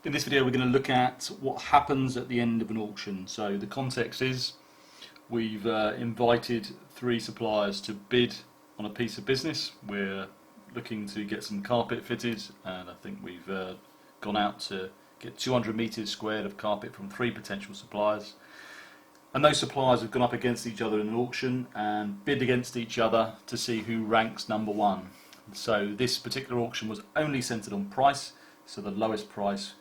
In this video we're going to look at what happens at the end of an auction. So the context is we've invited 3 suppliers to bid on a piece of business. We're looking to get some carpet fitted, and I think we've gone out to get 200 metres squared of carpet from 3 potential suppliers. And those suppliers have gone up against each other in an auction and bid against each other to see who ranks number 1. So this particular auction was only centred on price, so the lowest price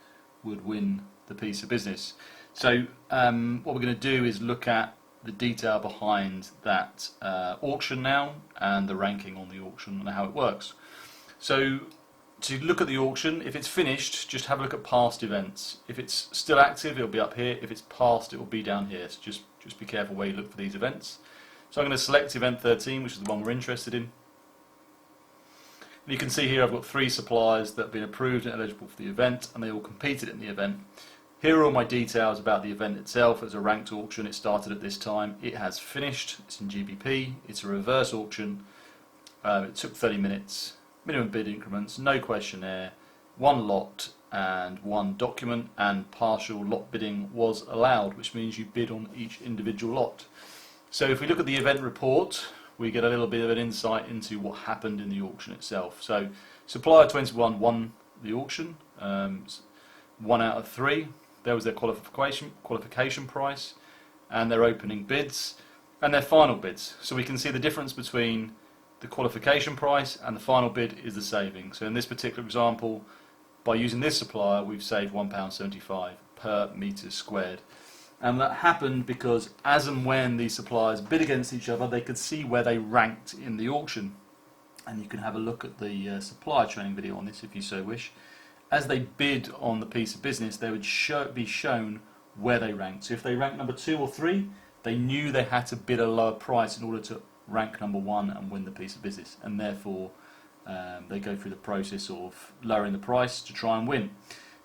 would win the piece of business. So what we're going to do is look at the detail behind that auction now, and the ranking on the auction and how it works. So to look at the auction, if it's finished, just have a look at past events. If it's still active, it'll be up here. If it's past, it will be down here. So just be careful where you look for these events. So I'm going to select event 13, which is the one we're interested in. And you can see here I've got 3 suppliers that have been approved and eligible for the event, and they all competed in the event. Here are all my details about the event itself. It's a ranked auction. It started at this time. It has finished. It's in GBP. It's a reverse auction. It took 30 minutes. Minimum bid increments, no questionnaire, 1 lot and 1 document, and partial lot bidding was allowed, which means you bid on each individual lot. So if we look at the event report, we get a little bit of an insight into what happened in the auction itself. So supplier 21 won the auction, 1 out of 3. There was their qualification price and their opening bids and their final bids. So we can see the difference between the qualification price and the final bid is the saving. So in this particular example, by using this supplier, we've saved £1.75 per metre squared. And that happened because as and when these suppliers bid against each other, they could see where they ranked in the auction. And you can have a look at the supplier training video on this if you so wish. As they bid on the piece of business, they would be shown where they ranked. So if they ranked number 2 or 3, they knew they had to bid a lower price in order to rank number 1 and win the piece of business, and therefore they go through the process of lowering the price to try and win.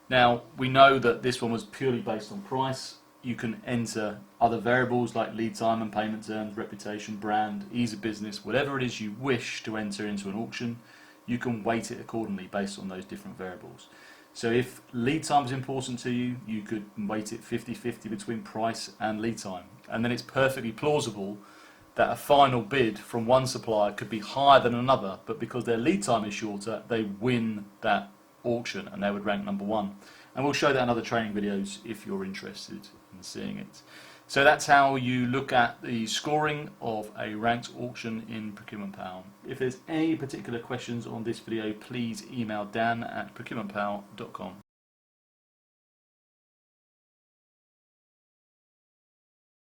Now we know that this one was purely based on price. You can enter other variables like lead time and payment terms, reputation, brand, ease of business, whatever it is you wish to enter into an auction. You can weight it accordingly based on those different variables. So if lead time is important to you, you could weight it 50-50 between price and lead time, and then it's perfectly plausible that a final bid from one supplier could be higher than another, but because their lead time is shorter, they win that auction and they would rank number 1. And we'll show that in other training videos if you're interested in seeing it. So that's how you look at the scoring of a ranked auction in Procurement Pal. If there's any particular questions on this video, please email dan@procurementpal.com.